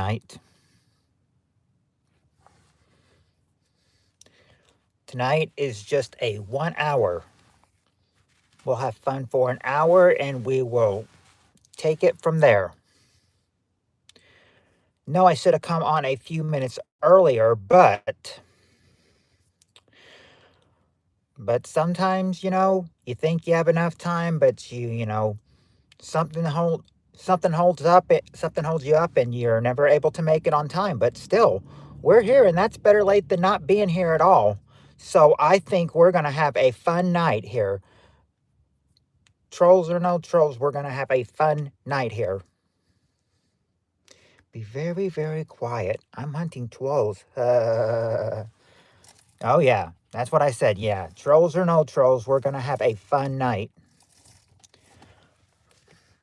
tonight. Tonight is just a 1 hour. We'll have fun for an hour and we will take it from there. No, I should have come on a few minutes earlier, but sometimes, you think you have enough time, but something holds you up and you're never able to make it on time. But still, we're here and that's better late than not being here at all. So I think we're going to have a fun night here. Trolls or no trolls, we're going to have a fun night here. Be very, very quiet. I'm hunting trolls. Oh, yeah. That's what I said. Yeah. Trolls or no trolls, we're going to have a fun night.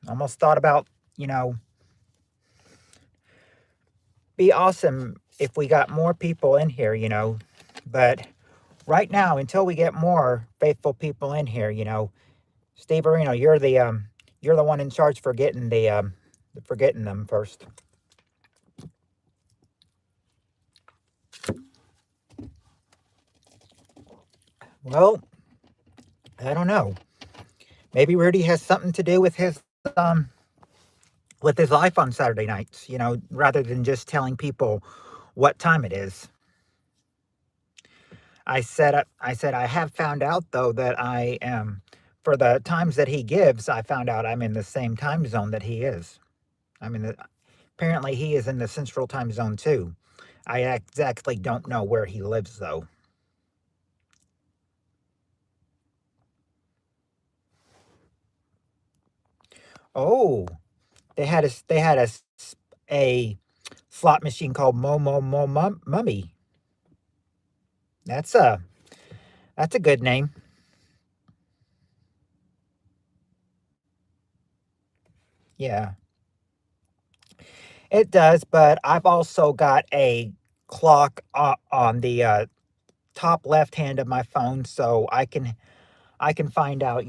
Almost thought about, be awesome if we got more people in here, But right now, until we get more faithful people in here, Steve Areno, you're the one in charge for getting for getting them first. Well, I don't know. Maybe Rudy has something to do with his life on Saturday nights, rather than just telling people what time it is. I said I have found out though that I am, for the times that he gives, I found out I'm in the same time zone that he is. Apparently he is in the Central Time Zone too. I exactly don't know where he lives though. Oh, they had a slot machine called Mummy. That's a good name. Yeah, it does. But I've also got a clock on the top left hand of my phone, so I can find out,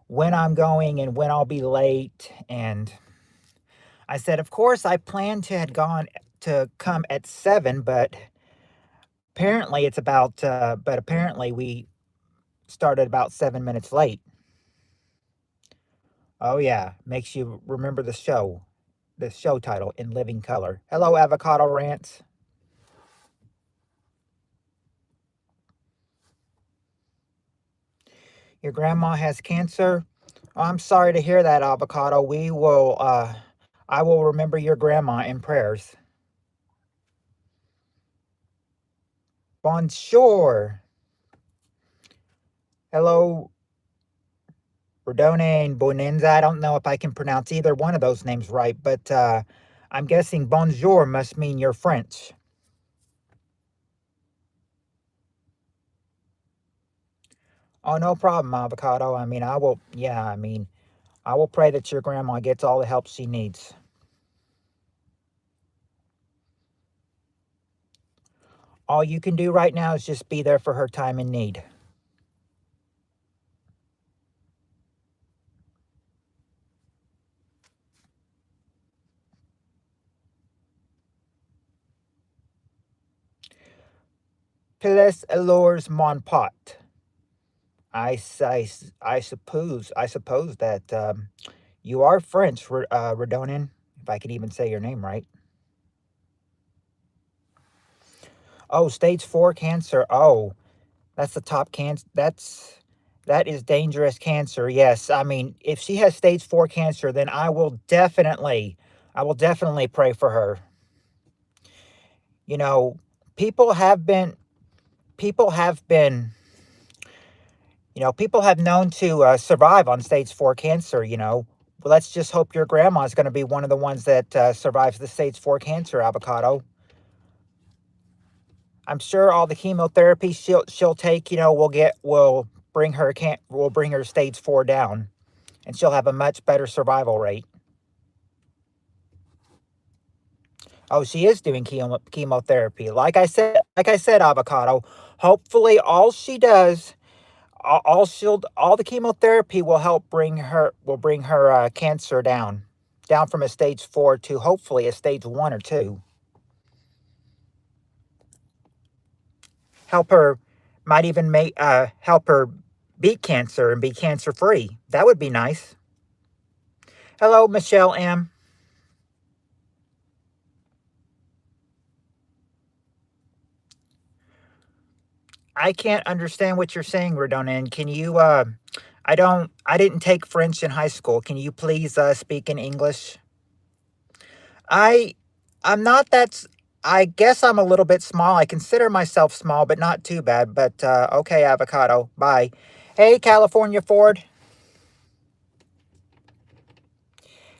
when I'm going and when I'll be late. And I said, of course, I planned to come at 7, but apparently apparently we started about 7 minutes late. Oh yeah, makes you remember the show title, In Living Color. Hello, Avocado Rants. Your grandma has cancer. Oh, I'm sorry to hear that, Avocado. I will remember your grandma in prayers. Bonjour. Hello, Rodone and Bonenza. I don't know if I can pronounce either one of those names right, but I'm guessing bonjour must mean you're French. Oh, no problem, Avocado. I will pray that your grandma gets all the help she needs. All you can do right now is just be there for her time in need. Piles allures mon pot. I suppose that you are French, Redonin, if I can even say your name right. Oh, stage 4 cancer. Oh, that's the top cancer. That is dangerous cancer. Yes, I mean, if she has stage 4 cancer, then I will definitely pray for her. People have been, people have been, people have known to survive on stage 4 cancer. Let's just hope your grandma is going to be one of the ones that survives the stage 4 cancer, Avocado. I'm sure all the chemotherapy she'll take, will bring her stage 4 down, and she'll have a much better survival rate. Oh, she is doing chemotherapy. Like I said, Avocado. Hopefully, all the chemotherapy will help bring her cancer down. down from a stage 4 to hopefully a stage 1 or 2. Help her, might even help her beat cancer and be cancer free. That would be nice. Hello, Michelle M. I can't understand what you're saying, Redonan. Can you, I didn't take French in high school. Can you please speak in English? I, I'm not I guess I'm a little bit small. I consider myself small, but not too bad. But okay, avocado. Bye. Hey, California Ford.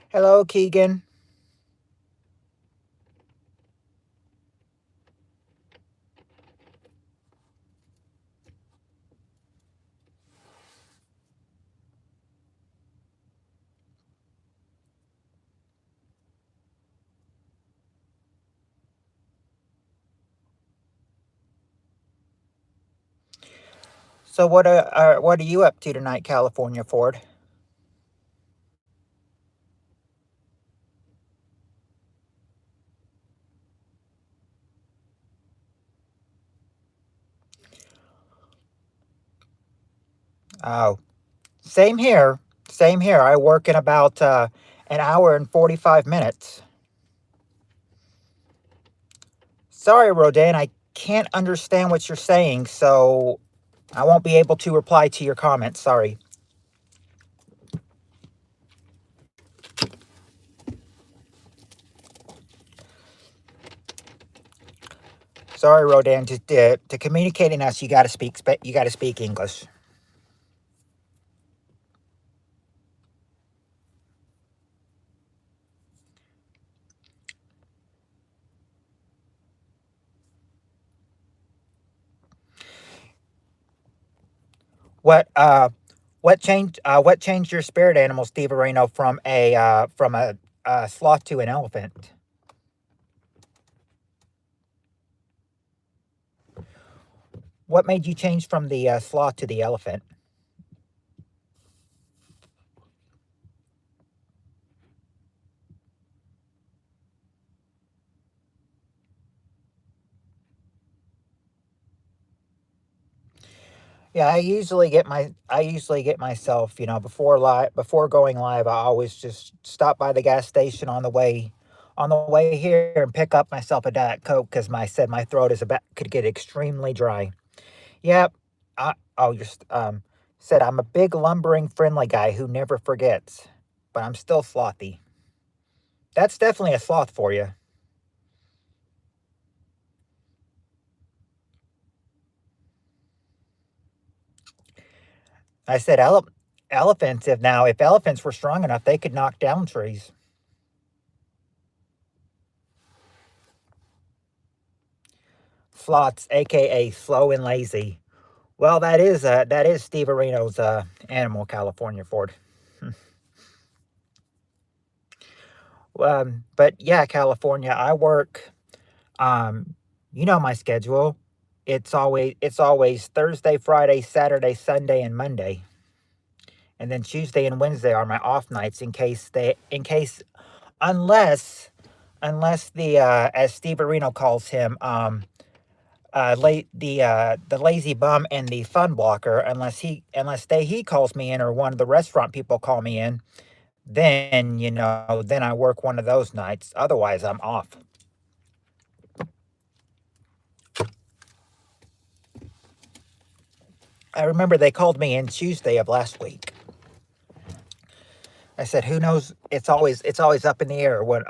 Hello, Keegan. So what are you up to tonight, California Ford? Oh, same here. Same here. I work in about an hour and 45 minutes. Sorry, Rodan, I can't understand what you're saying, so I won't be able to reply to your comments. Sorry. Sorry, Rodan. To communicating us, you got to speak English. What what changed your spirit animal, Steve Areno, from a sloth to an elephant? What made you change from the sloth to the elephant? Yeah, I usually get myself, before going live, I always just stop by the gas station on the way here and pick up myself a Diet Coke because my throat could get extremely dry. Yep. Oh, just said I'm a big lumbering friendly guy who never forgets, but I'm still slothy. That's definitely a sloth for you. I said elephants. If elephants were strong enough, they could knock down trees. Sloths, aka slow and lazy. Well, that is Steve Areno's animal, California Ford. But yeah, California. I work. Um, you know my schedule. It's always Thursday, Friday, Saturday, Sunday, and Monday, and then Tuesday and Wednesday are my off nights in case unless the as Steve Areno calls him the lazy bum and the fun blocker, unless he calls me in or one of the restaurant people call me in, then then I work one of those nights. Otherwise, I'm off. I remember they called me in Tuesday of last week. I said, "Who knows? It's always up in the air when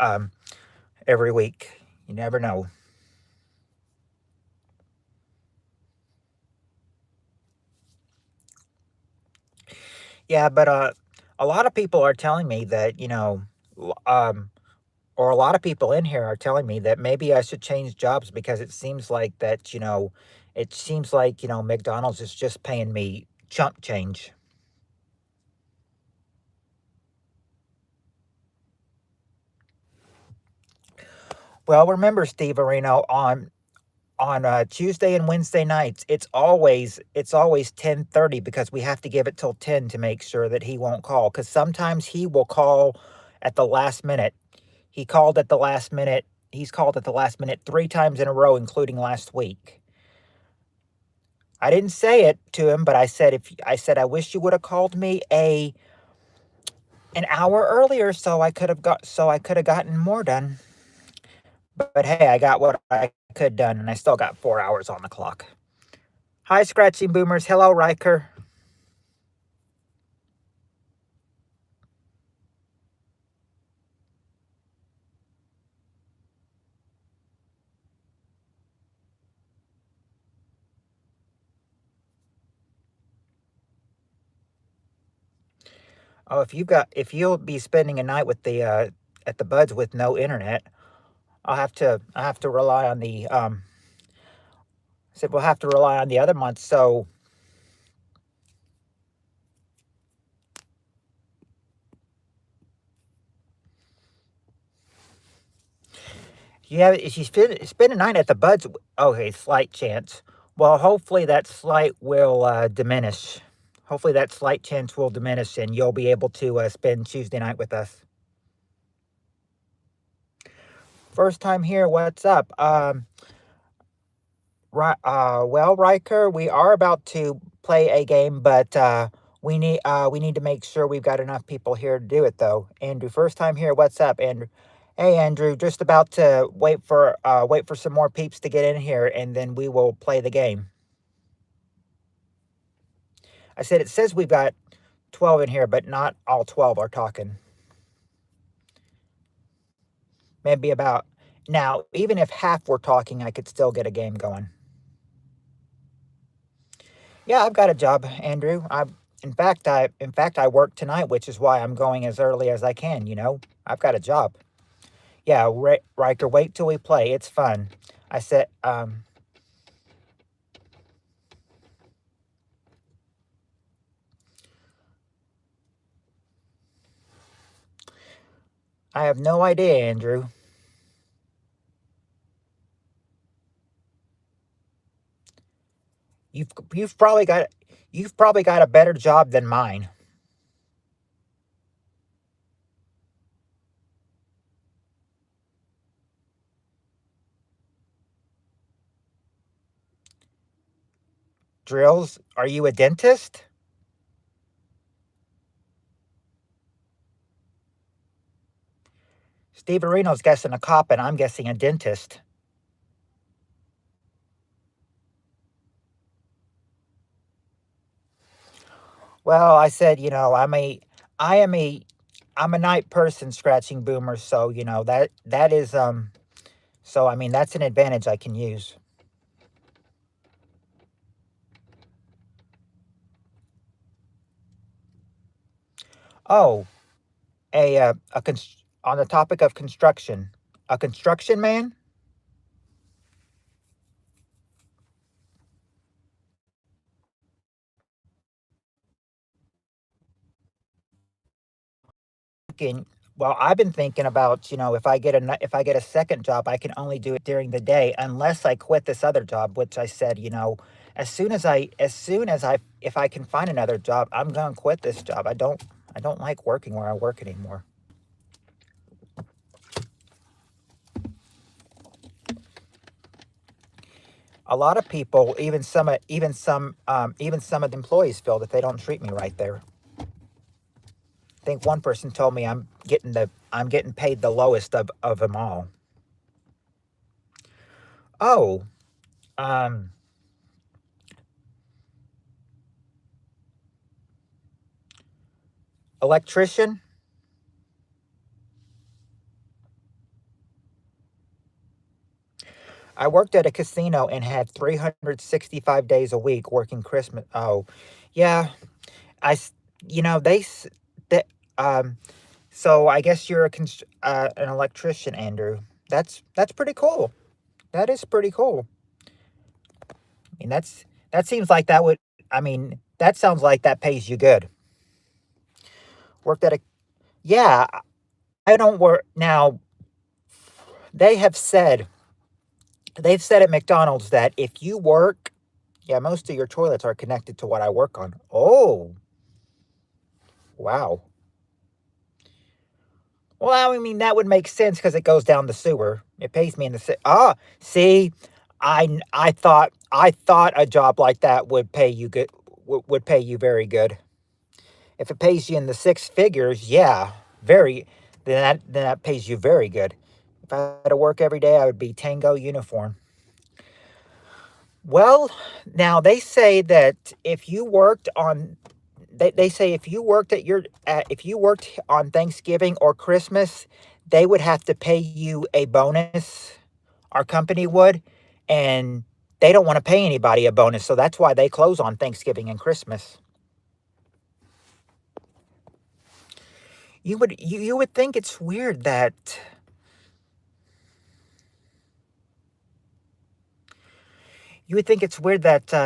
every week. You never know." Yeah, but a lot of people are telling me that or a lot of people in here are telling me that maybe I should change jobs because it seems like McDonald's is just paying me chump change. Well, remember, Steve Areno, on Tuesday and Wednesday nights, it's always 10:30 because we have to give it till 10 to make sure that he won't call. Because sometimes he will call at the last minute. He called at the last minute. He's called at the last minute 3 times in a row, including last week. I didn't say it to him, but I said I wish you would have called me an hour earlier so I could have gotten more done. But hey, I got what I could done, and I still got 4 hours on the clock. Hi, Scratching Boomers. Hello, Riker. Oh, if you'll be spending a night with the at the Buds with no internet, I have to rely on the said we'll have to rely on the other months. So if you spend a night at the Buds, okay, slight chance. Well, hopefully that slight will diminish. Hopefully that slight chance will diminish, and you'll be able to spend Tuesday night with us. First time here. What's up? Right. Well, Riker, we are about to play a game, but we need to make sure we've got enough people here to do it, though. Andrew, first time here. What's up, Andrew? Hey, Andrew, just about to wait for some more peeps to get in here, and then we will play the game. I said it says we've got 12 in here, but not all 12 are talking. Maybe about now. Even if half were talking, I could still get a game going. Yeah, I've got a job, Andrew. In fact I work tonight, which is why I'm going as early as I can, you know. I've got a job. Yeah, Riker, wait till we play. It's fun. I said I have no idea, Andrew. You've probably got a better job than mine. Drills? Are you a dentist? Steve Areno's guessing a cop, and I'm guessing a dentist. Well, I said, you know, I am a I'm a night person, Scratching Boomer, so you know that is so I mean that's an advantage I can use. Oh, on the topic of construction, a construction man. Thinking, well, I've been thinking about, you know, if I get a second job, I can only do it during the day unless I quit this other job, which I said, you know, as soon as if I can find another job, I'm gonna quit this job. I don't like working where I work anymore. A lot of people, even some of the employees feel that they don't treat me right there. I think one person told me I'm getting paid the lowest of them all. Oh, um, electrician. I worked at a casino and had 365 days a week working Christmas. Oh, yeah. I, you know, that, so I guess you're an electrician, Andrew. That's pretty cool. That is pretty cool. I mean, that seems like that would, I mean, that sounds like that pays you good. Worked at a, yeah, I don't work now. They have said, they've said at McDonald's that if you work, yeah, most of your toilets are connected to what I work on. Oh, wow. Well, I mean, that would make sense because it goes down the sewer. It pays me in the see, I thought a job like that would pay you good, would pay you very good. If it pays you in the six figures, yeah, very. Then that pays you very good. If I had to work every day, I would be Tango uniform. Well, now they say that if you worked on they say if you worked if you worked on Thanksgiving or Christmas, they would have to pay you a bonus. Our company would, and they don't want to pay anybody a bonus, so that's why they close on Thanksgiving and Christmas. You would think it's weird that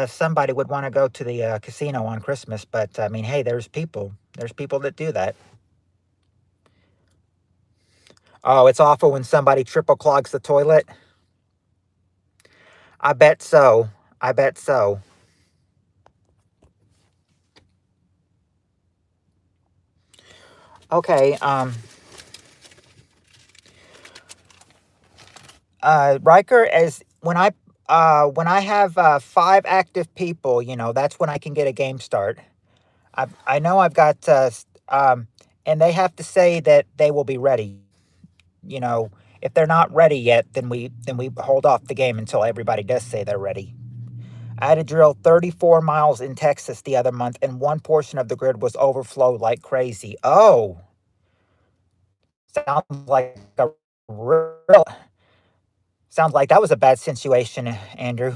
somebody would want to go to the casino on Christmas, but I mean, hey, there's people that do that. Oh, it's awful when somebody triple clogs the toilet. I bet so. I bet so. Okay. Riker, as when I have five active people, that's when I can get a game start. I know I've got and they have to say that they will be ready. You know, if they're not ready yet, then we hold off the game until everybody does say they're ready. I had to drill 34 miles in Texas the other month, and one portion of the grid was overflowed like crazy. Oh, sounds like a real sounds like that was a bad situation, Andrew.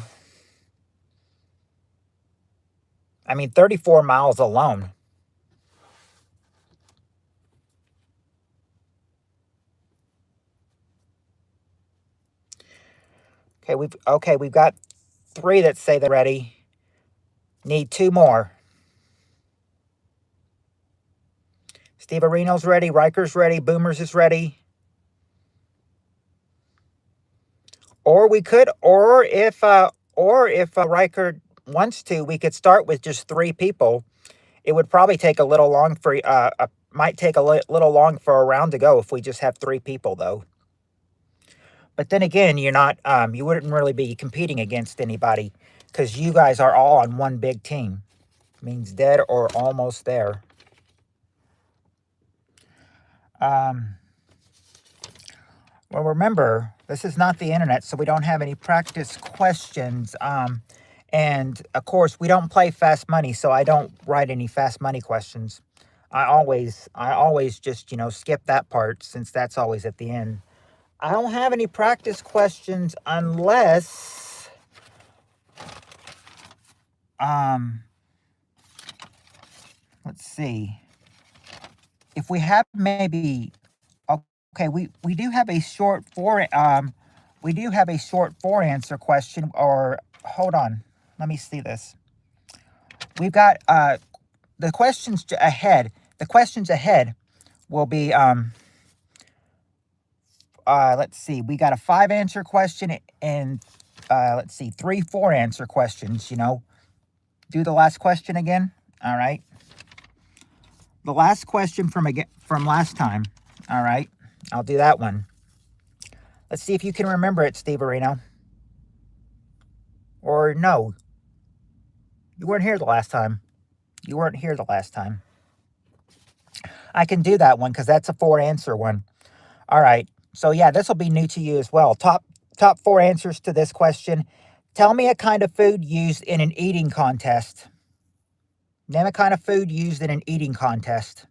I mean, 34 miles alone. We've got three that say they're ready. Need two more. Steve Areno's ready. Riker's ready. Boomers is ready. Or we could, or if Riker wants to, we could start with just three people. It would probably take a little long for might take a little long for a round to go if we just have three people though. But then again, you're not you wouldn't really be competing against anybody because you guys are all on one big team. Means dead or almost there. Um, well, remember, this is not the internet, so we don't have any practice questions. And of course, we don't play fast money, so I don't write any fast money questions. I always just skip that part since that's always at the end. I don't have any practice questions unless um let's see. If we have maybe okay, we do have a short four answer question, or hold on. Let me see this. We've got the questions ahead. The questions ahead will be let's see. We got a 5 answer question and let's see, 3 4 answer questions, Do the last question again. All right. The last question from last time. All right. I'll do that one. Let's see if you can remember it, Steve Areno. Or no. You weren't here the last time. You weren't here the last time. I can do that one because that's a 4 answer one. All right. So yeah, this will be new to you as well. Top 4 answers to this question. Tell me a kind of food used in an eating contest. Name a kind of food used in an eating contest.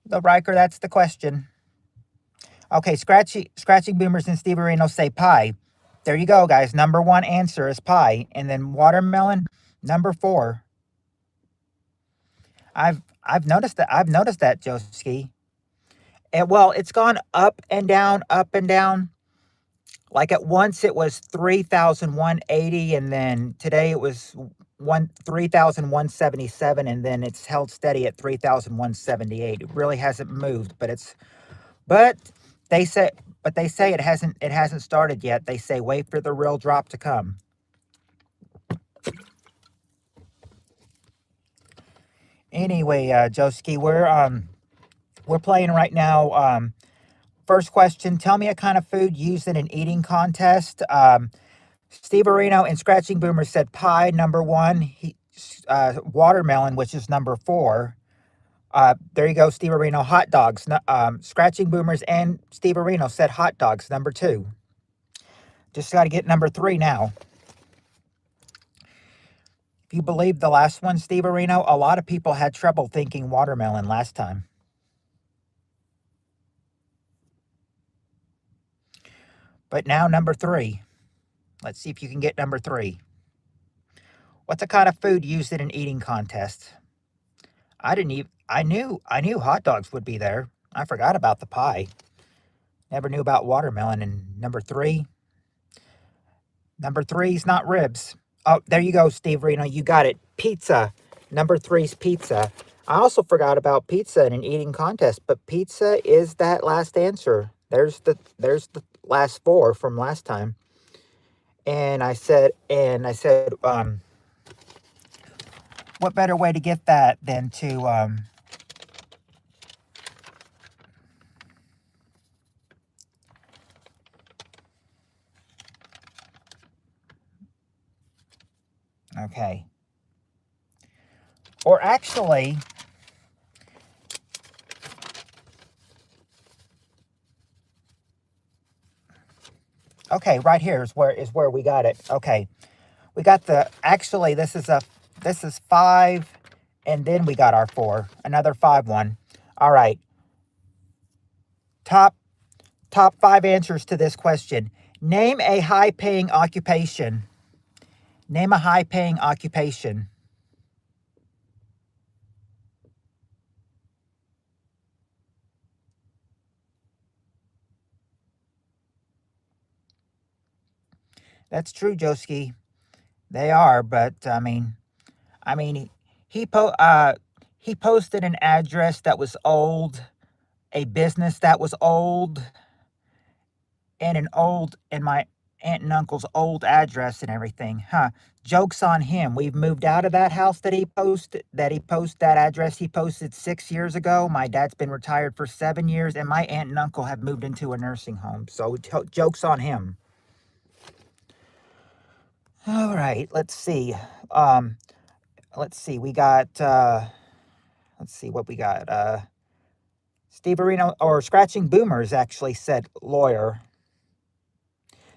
The Riker, that's the question. Okay, Scratching Boomers and Steve Areno say pie. There you go, guys. Number 1 answer is pie. And then watermelon, number 4. I've noticed that, Joski. And well, it's gone up and down, up and down. Like at once it was 3,180, and then today it was 3,177, and then it's held steady at 3,178. It really hasn't moved, but they say but they say it hasn't started yet. They say wait for the real drop to come. Anyway, Joski, we're playing right now. First question: tell me a kind of food used in an eating contest. Steve Areno and Scratching Boomer said pie, number one. Watermelon, which is number four. There you go, Steve Areno. Hot dogs. Scratching Boomers and Steve Areno said hot dogs, number two. Just got to get number three now. If you believe the last one, Steve Areno, a lot of people had trouble thinking watermelon last time. But now number three. Let's see if you can get number three. What's a kind of food used in an eating contest? I knew hot dogs would be there. I forgot about the pie. Never knew about watermelon. And number three. Number three's not ribs. Oh, there you go, Steve Reno. You got it. Pizza. Number three's pizza. I also forgot about pizza in an eating contest, but pizza is that last answer. There's the last four from last time. And I said, what better way to get that than to okay. Or actually, okay, right here is where we got it. Okay. We got this is five, and then we got our four. Another 5-1. All right. Top five answers to this question. Name a high-paying occupation. Name a high-paying occupation. That's true, Joski. They are, but I mean, he posted an address that was old, a business that was old, and my aunt and uncle's old address and everything. Huh. Joke's on him. We've moved out of that house that he posted that address he posted 6 years ago. My dad's been retired for 7 years, and my aunt and uncle have moved into a nursing home. So joke's on him. All right, let's see. We got let's see what we got. Steve Areno or Scratching Boomers actually said lawyer.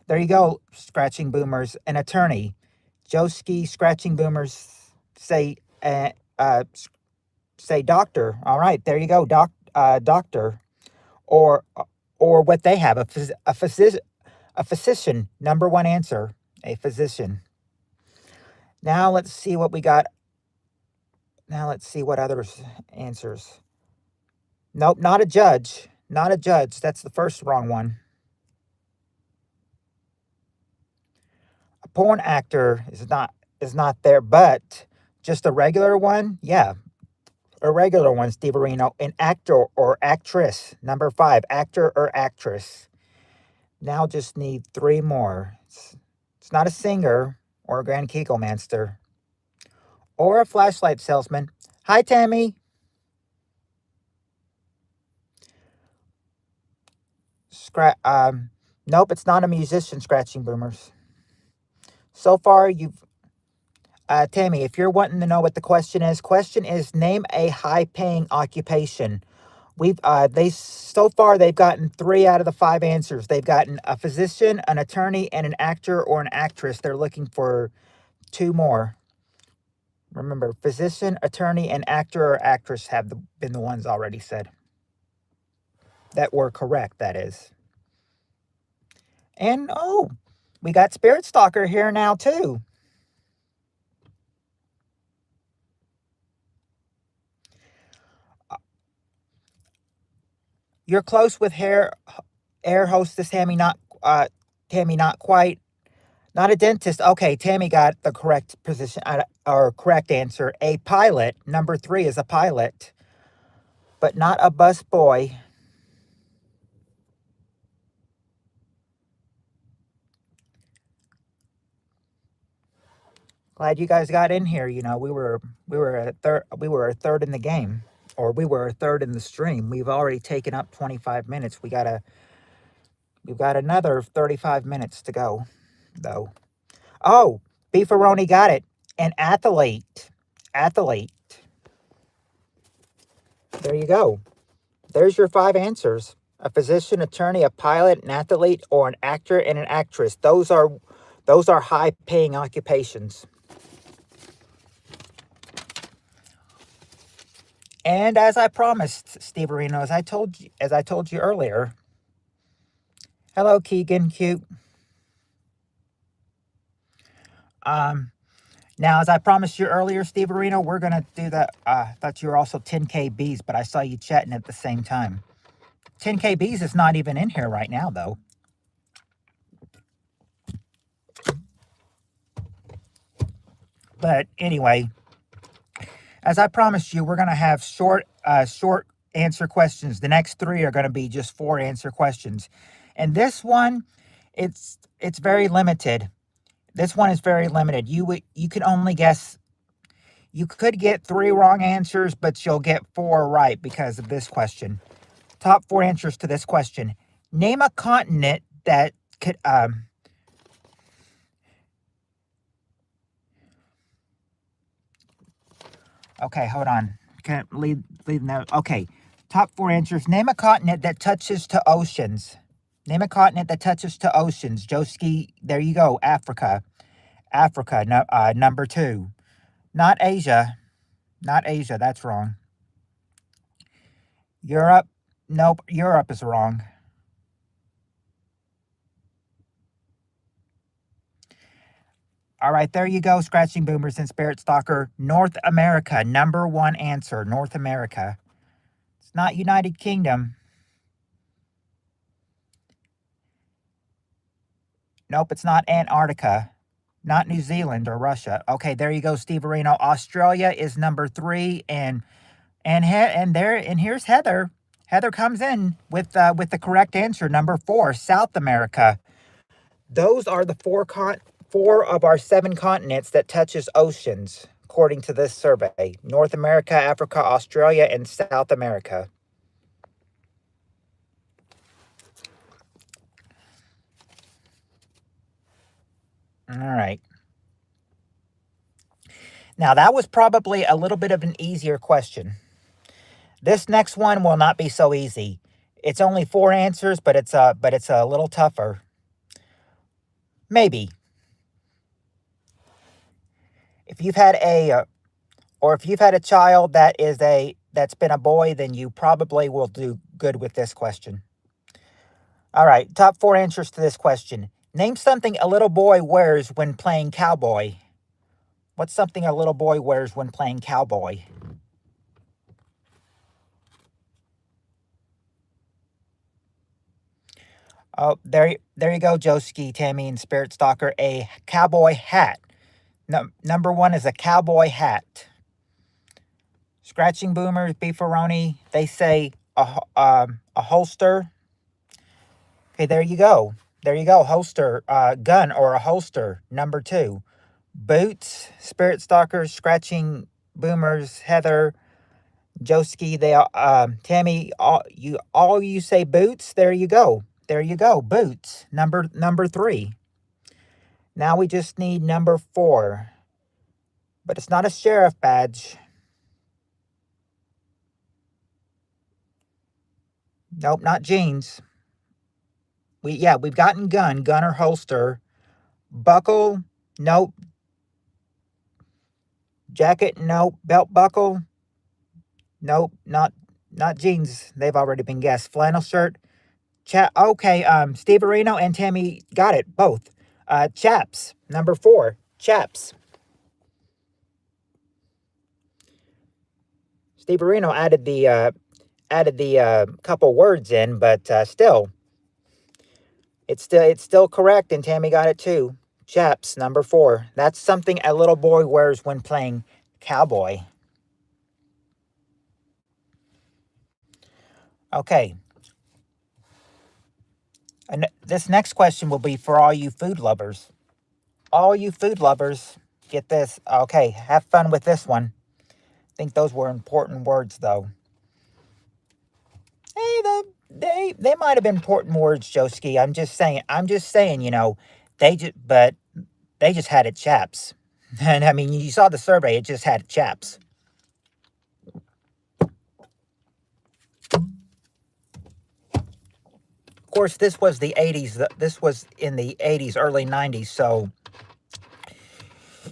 There you go, Scratching Boomers, an attorney. Joski, Scratching Boomers say doctor. All right, there you go, doctor, or what they have, a physician. Number one answer, a physician. Now let's see what we got. Now let's see what other answers. Nope, not a judge. Not a judge. That's the first wrong one. A porn actor is not there, but just a regular one? Yeah. A regular one, Steve Areno. An actor or actress. Number 5, actor or actress. Now just need 3 more. It's not a singer or a Grand Kegelmanster or a flashlight salesman. Hi, Tammy. Nope, it's not a musician, Scratching Boomers. So far, you've... Tammy, if you're wanting to know what the question is name a high-paying occupation. So far they've gotten 3 out of the 5 answers. They've gotten a physician, an attorney, and an actor or an actress. They're looking for 2 more. Remember, physician, attorney, and actor or actress have been the ones already said. That were correct, that is. And, we got Spirit Stalker here now, too. You're close with air hostess Tammy, not quite. Not a dentist. Okay, Tammy got the correct position or correct answer. A pilot. Number 3 is a pilot, but not a bus boy. Glad you guys got in here. You know, we were a third in the game, or we were a third in the stream. We've already taken up 25 minutes. We've got another 35 minutes to go, though. Oh, Beefaroni got it. An athlete. Athlete. There you go. There's your 5 answers. A physician, attorney, a pilot, an athlete, or an actor and an actress. Those are high-paying occupations. And as I promised, Steve Areno, as I told you earlier. Hello, Keegan, cute. Now, as I promised you earlier, Steve Areno, we're gonna do that. Thought you were also 10KBs, but I saw you chatting at the same time. 10KBs is not even in here right now, though. But anyway, as I promised you, we're gonna have short answer questions. The next 3 are gonna be just 4 answer questions, and this one, it's very limited. This one is very limited. You can only guess. You could get 3 wrong answers, but you'll get 4 right because of this question. Top 4 answers to this question. Name a continent that could okay, hold on. Can't leave note. Okay. Top 4 answers. Name a continent that touches to oceans. Name a continent that touches to oceans. Joski, there you go. Africa. Africa, no, number 2. Not Asia. Not Asia, that's wrong. Europe. Nope, Europe is wrong. All right, there you go, Scratching Boomers and Spirit Stalker. North America, number 1 answer, North America. It's not United Kingdom. Nope, it's not Antarctica. Not New Zealand or Russia. Okay, there you go, Steve Areno. Australia is number 3, and here's Heather. Heather comes in with the correct answer, number 4, South America. Those are the 4 of our 7 continents that touches oceans, according to this survey. North America, Africa, Australia, and South America. All right. Now, that was probably a little bit of an easier question. This next one will not be so easy. It's only 4 answers, but it's a little tougher. Maybe. If you've had a child that's been a boy, then you probably will do good with this question. All right, top 4 answers to this question. Name something a little boy wears when playing cowboy. What's something a little boy wears when playing cowboy? Oh, there you go, Joski, Tammy, and Spirit Stalker. A cowboy hat. Number 1 is a cowboy hat. Scratching Boomers, Beefaroni, they say a holster. Okay, there you go. There you go, holster, gun or a holster, number 2. Boots, Spirit Stalkers, Scratching Boomers, Heather, Joski, Tammy, all you say boots. There you go. There you go, boots, number 3. Now we just need number 4. But it's not a sheriff badge. Nope, not jeans. We've gotten gun or holster. Buckle, nope. Jacket, nope. Belt buckle, nope. Not jeans. They've already been guessed. Flannel shirt. Okay, Steve Areno and Tammy got it, both. Chaps, number 4. Chaps. Steve Areno added the couple words in, but still. It's still correct, and Tammy got it too. Chaps, number 4. That's something a little boy wears when playing cowboy. Okay. And this next question will be for all you food lovers. All you food lovers, Get this. Okay, have fun with this one. I think those were important words, though. Hey, they might have been important words, Joski. I'm just saying. I'm just saying. But they just had it chaps. And I mean, you saw the survey. It just had chaps. Of course, this was the 80s. This was in the 80s, early 90s. So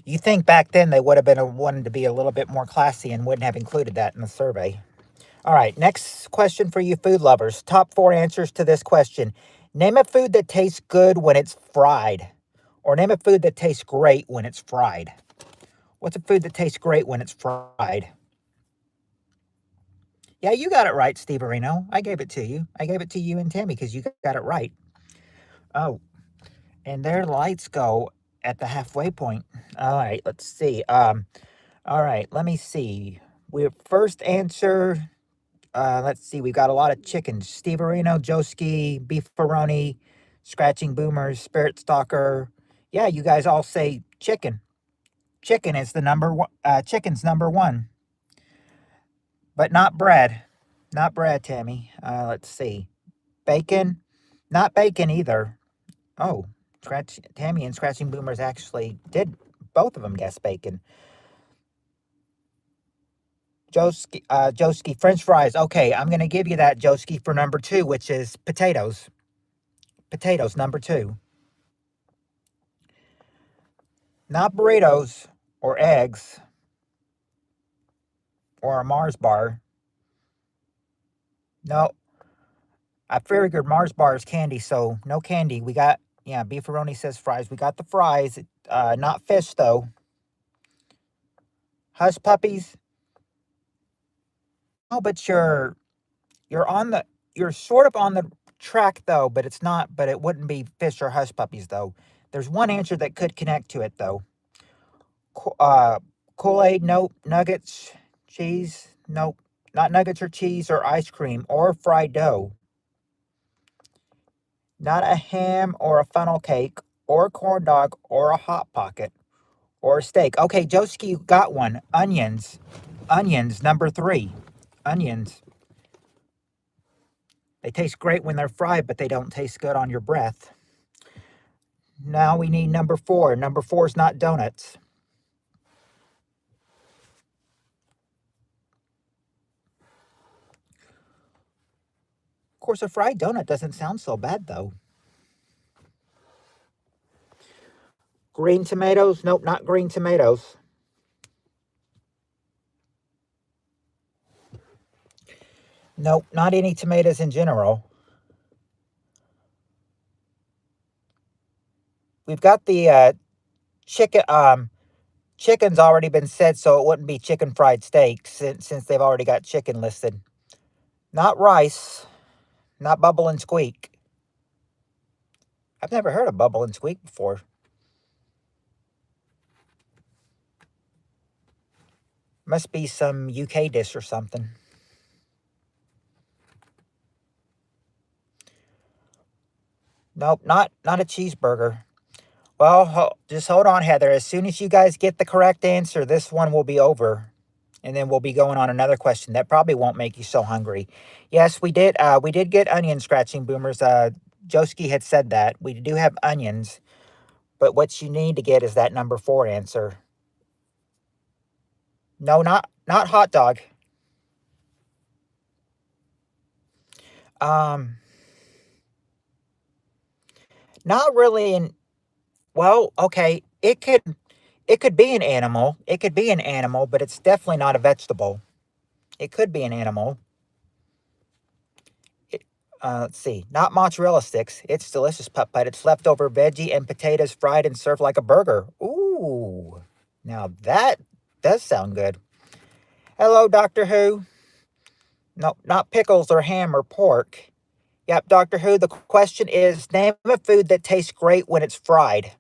you think back then they would have been wanted to be a little bit more classy and wouldn't have included that in the survey. All right, next question for you food lovers. Top 4 answers to this question. Name a food that tastes good when it's fried. Or name a food that tastes great when it's fried. What's a food that tastes great when it's fried? Yeah, you got it right, Steve Areno. I gave it to you. I gave it to you and Tammy because you got it right. Oh, and their lights go at the halfway point. All right, let's see. All right, let me see. We first answer. Let's see. We've got a lot of chickens. Steve Areno, Joski, Beefaroni, Scratching Boomers, Spirit Stalker. Yeah, you guys all say chicken. Chicken is the number one. Chicken's number one, but not bread. Not bread, Tammy. Let's see. Bacon. Not bacon either. Oh, Tammy and Scratching Boomers actually did both of them guess bacon. Joski, French fries. Okay, I'm gonna give you that, Joski, for number 2, which is potatoes. Potatoes, number 2. Not burritos or eggs or a Mars bar. No, I figured Mars bar is candy, so no candy. We got, yeah, Beefaroni says fries. We got the fries. Not fish though. Hush puppies. Oh, but you're on the you're sort of on the track though, but it's not. But it wouldn't be fish or hush puppies though. There's one answer that could connect to it though. Uh, Kool-Aid, nope. Nuggets, cheese, nope. Not nuggets or cheese or ice cream or fried dough. Not a ham or a funnel cake or a corn dog or a hot pocket or a steak. Okay, Joski got one. Onions. Onions, number 3. Onions. They taste great when they're fried, but they don't taste good on your breath. Now we need number 4. Number 4 is not donuts. Of course, a fried donut doesn't sound so bad, though. Green tomatoes? Nope, not green tomatoes. Nope, not any tomatoes in general. We've got the chicken. Chicken's already been said, so it wouldn't be chicken fried steak since they've already got chicken listed. Not rice. Not bubble and squeak. I've never heard of bubble and squeak before. Must be some UK dish or something. Nope, not a cheeseburger. Well, just hold on, Heather. As soon as you guys get the correct answer, this one will be over. And then we'll be going on another question. That probably won't make you so hungry. Yes, we did. We did get onion scratching boomers. Joski had said that. We do have onions. But what you need to get is that number 4 answer. No, not hot dog. Um, not really in well, okay. It could be an animal. It could be an animal, but it's definitely not a vegetable. It could be an animal. It, let's see. Not mozzarella sticks. It's delicious putt-putt. It's leftover veggie and potatoes fried and served like a burger. Ooh. Now that does sound good. Hello, Doctor Who. No, not pickles or ham or pork. Yep, Doctor Who. The question is, name a food that tastes great when it's fried.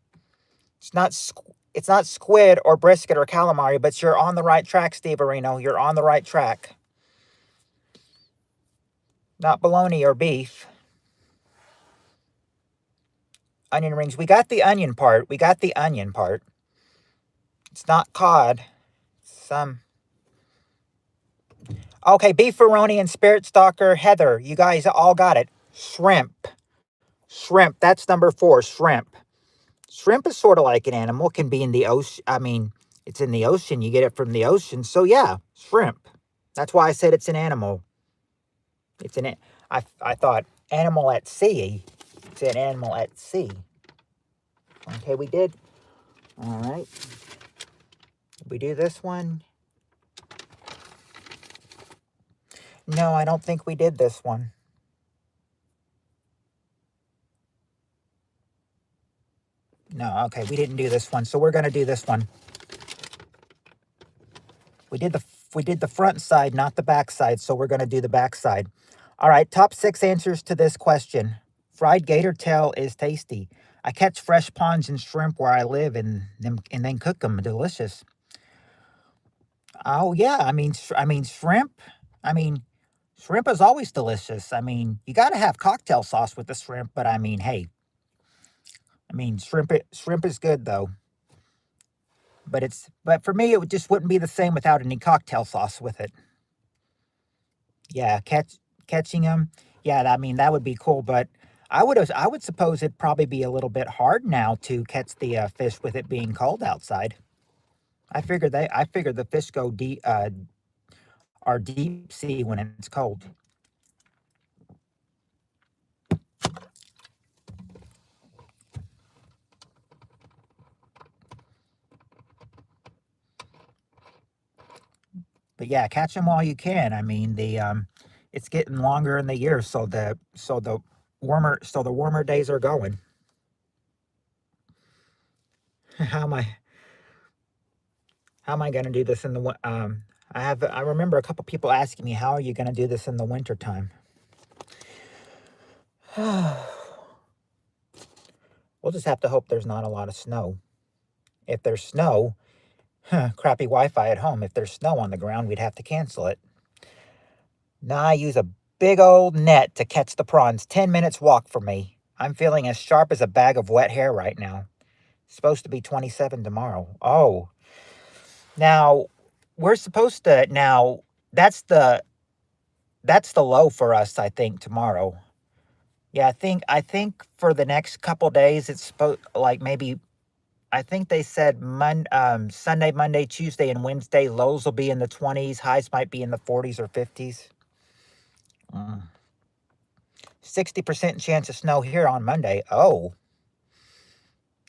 It's not squid or brisket or calamari, but you're on the right track, Steve Areno. You're on the right track. Not bologna or beef. Onion rings. We got the onion part. We got the onion part. It's not cod. Some. Okay, Beefaroni and Spirit Stalker Heather. You guys all got it. Shrimp. Shrimp. That's number 4. Shrimp. Shrimp is sort of like an animal. Can be in the ocean. I mean, it's in the ocean. You get it from the ocean. So yeah, shrimp. That's why I said it's an animal. It's an. I thought animal at sea. It's an animal at sea. Okay, we did. All right. We do this one. No, I don't think we did this one. No, okay, we didn't do this one. So we're going to do this one. We did the front side, not the back side, so we're going to do the back side. All right, top 6 answers to this question. Fried gator tail is tasty. I catch fresh ponds and shrimp where I live and then cook them. Delicious. Oh yeah, I mean shrimp. I mean shrimp is always delicious. I mean, you got to have cocktail sauce with the shrimp, but I mean, hey. I mean, shrimp is good though. But for me it just wouldn't be the same without any cocktail sauce with it. Yeah, catching them. Yeah, I mean that would be cool, but I would suppose it'd probably be a little bit hard now to catch the fish with it being cold outside. I figured the fish go deep are deep sea when it's cold. But yeah, catch them while you can. I mean it's getting longer in the year, so the warmer days are going. How am I how am I going to do this in the I remember a couple people asking me, how are you going to do this in the winter time? We'll just have to hope there's not a lot of snow. If there's snow, crappy Wi-Fi at home. If there's snow on the ground, we'd have to cancel it. Now I use a big old net to catch the prawns. 10 minutes walk from me. I'm feeling as sharp as a bag of wet hair right now. It's supposed to be 27 tomorrow. Oh. Now, we're supposed to, now, that's the low for us, I think, tomorrow. Yeah, I think for the next couple days, it's supposed, like, maybe, I think they said Sunday, Monday, Tuesday, and Wednesday, lows will be in the 20s, highs might be in the 40s or 50s. 60% chance of snow here on Monday. Oh,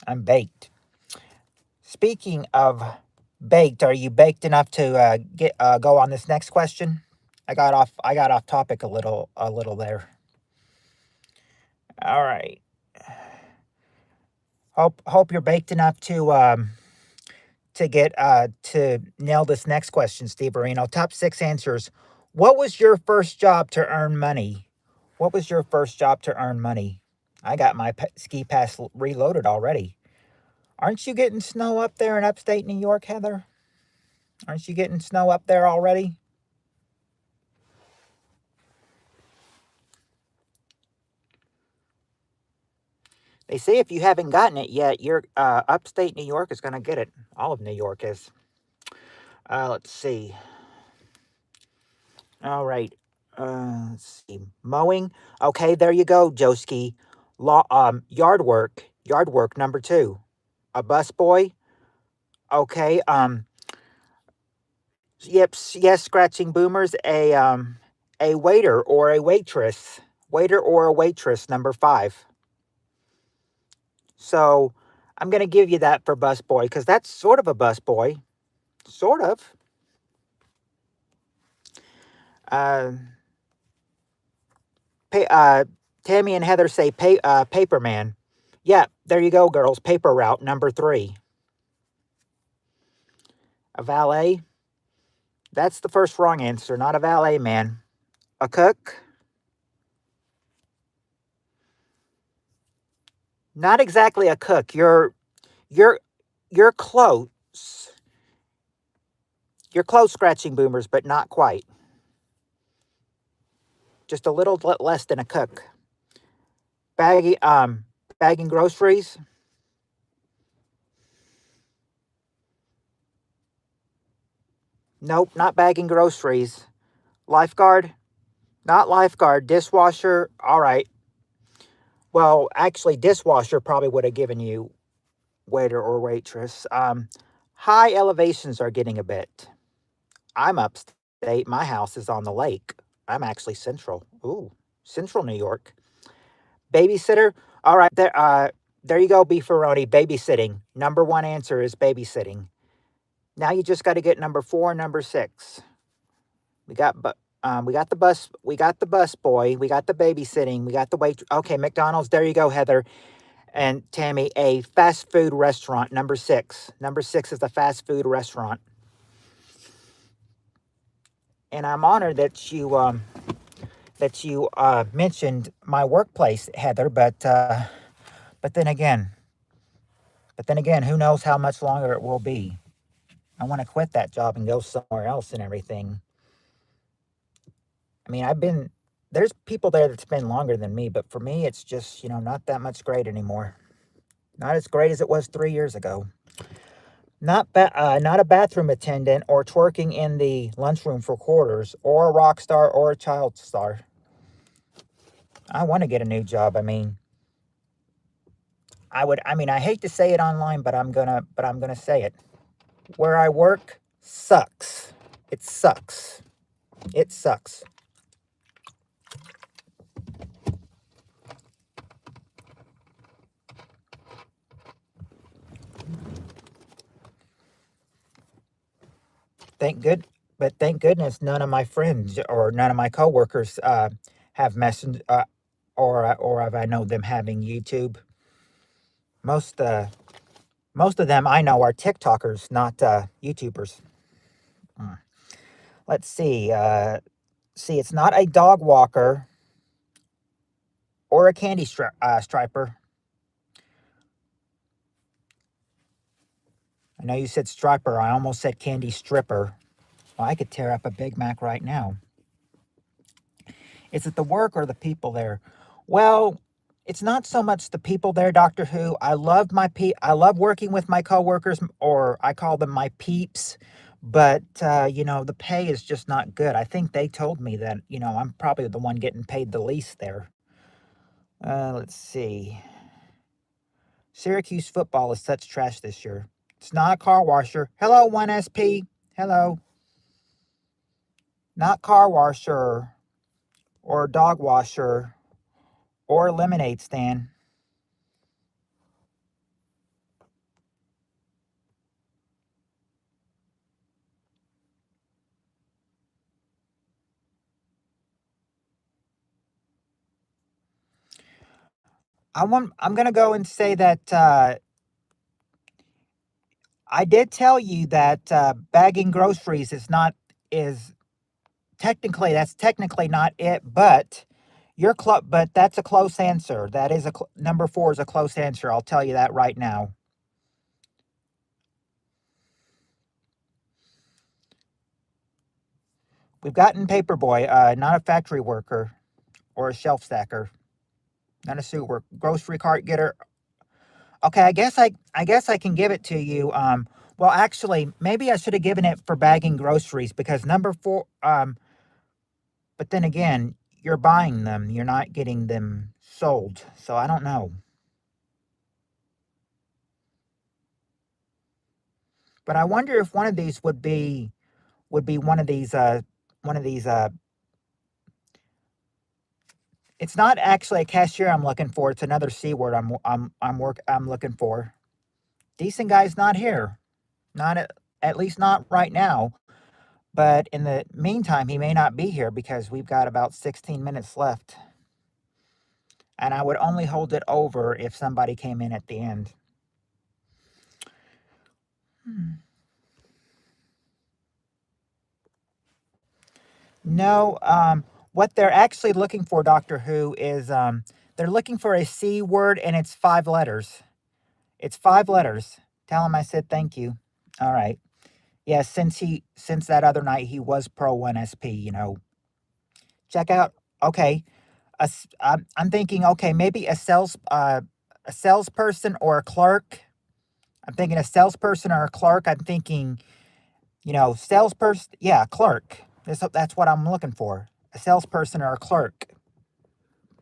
I'm baked. Speaking of baked, are you baked enough to go on this next question? I got off topic a little there. All right. Hope you're baked enough to get to nail this next question, Steve Marino. Top 6 answers. What was your first job to earn money? What was your first job to earn money? I got my ski pass reloaded already. Aren't you getting snow up there in upstate New York, Heather? Aren't you getting snow up there already? They say if you haven't gotten it yet, your upstate New York is going to get it. All of New York is. Let's see. All right. Let's see. Mowing. Okay, there you go, Joski. Yard work number 2. A busboy. Okay. Yep. Yes. Scratching boomers. A waiter or a waitress. Waiter or a waitress. Number 5. So I'm gonna give you that for busboy because that's sort of a busboy. Sort of. Uh, Tammy and Heather say paperman. Yeah, there you go, girls. Paper route number 3. A valet. That's the first wrong answer. Not a valet man. A cook. Not exactly a cook. You're close. You're close, scratching boomers, but not quite. Just a little less than a cook. Bagging groceries. Nope, not bagging groceries. Lifeguard? Not lifeguard. Dishwasher? All right. Well, actually, dishwasher probably would have given you waiter or waitress. High elevations are getting a bit. I'm upstate. My house is on the lake. I'm actually central. Ooh, central New York. Babysitter? All right, there you go, Beefaroni. Babysitting. Number one answer is babysitting. Now you just got to get number 4 and number 6. We got the bus. We got the bus boy. We got the babysitting. We got the wait. Okay, McDonald's. There you go, Heather and Tammy. A fast food restaurant. Number 6. Number 6 is the fast food restaurant. And I'm honored that you mentioned my workplace, Heather. But then again, who knows how much longer it will be? I want to quit that job and go somewhere else and everything. I mean, there's people there that's been longer than me, but for me, it's just, not that much great anymore. Not as great as it was 3 years ago. Not a bathroom attendant or twerking in the lunchroom for quarters or a rock star or a child star. I want to get a new job. I hate to say it online, but I'm gonna say it. Where I work sucks. It sucks. It sucks. Thank goodness none of my friends or none of my coworkers have messenger or have I know them having YouTube. Most uh, most of them I know are TikTokers, not YouTubers. Mm. Let's see. It's not a dog walker or a striper. I know you said striper. I almost said candy stripper. Well, I could tear up a Big Mac right now. Is it the work or the people there? Well, it's not so much the people there, Doctor Who. I love working with my coworkers, or I call them my peeps. But the pay is just not good. I think they told me that I'm probably the one getting paid the least there. Let's see. Syracuse football is such trash this year. It's not a car washer. Hello, 1SP. Hello. Not car washer or dog washer or lemonade stand. I'm gonna go and say that I did tell you that bagging groceries is that's technically not it, but but that's a close answer. That is number 4 is a close answer. I'll tell you that right now. We've gotten paperboy, not a factory worker or a shelf stacker, not a suit worker, grocery cart getter. Okay, I guess I can give it to you. Well, actually, maybe I should have given it for bagging groceries because number 4. But then again, you're buying them. You're not getting them sold. So I don't know. But I wonder if one of these would be one of these it's not actually a cashier I'm looking for. It's another C word I'm looking for. Decent guy's not here. Not at least not right now. But in the meantime, he may not be here because we've got about 16 minutes left. And I would only hold it over if somebody came in at the end. No, what they're actually looking for, Doctor Who, is they're looking for a C word and it's 5 letters. It's 5 letters. Tell him I said thank you. All right. Yeah, since that other night he was pro 1SP. Check out. Okay. I'm thinking, okay, maybe a salesperson or a clerk. I'm thinking a salesperson or a clerk. I'm thinking, You know, salesperson, yeah, clerk. That's what I'm looking for. A salesperson or a clerk.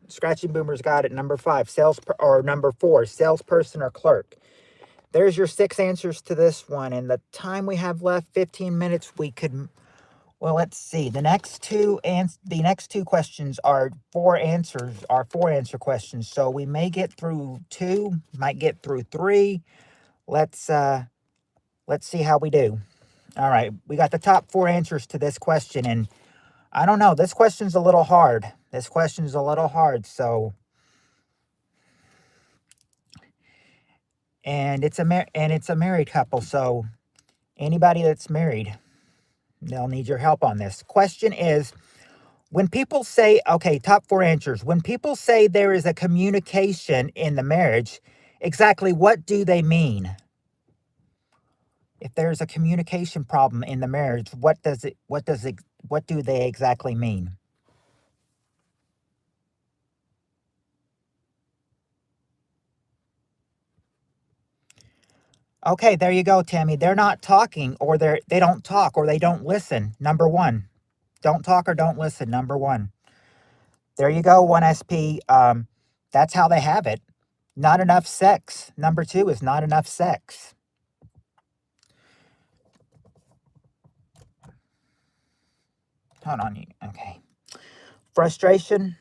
Scratching Boomer's got it. Number 5, or number 4, salesperson or clerk. There's your 6 answers to this one. And the time we have left, 15 minutes, we could, well, let's see. The next two questions are 4 answer questions. So we may get through 2, might get through 3. Let's see how we do. All right, we got the top 4 answers to this question, and I don't know, this question's a little hard. So, and it's a married couple, so anybody that's married, they'll need your help on this. Question is, when people say, okay, top 4 answers. When people say there is a communication in the marriage, exactly what do they mean? If there's a communication problem in the marriage, what do they exactly mean? Okay, there you go, Tammy. They're not talking, or they don't talk, or they don't listen. Number 1. Don't talk or don't listen. Number 1. There you go, 1SP. That's how they have it. Not enough sex. Number 2 is not enough sex. Hold on. Okay. Frustration.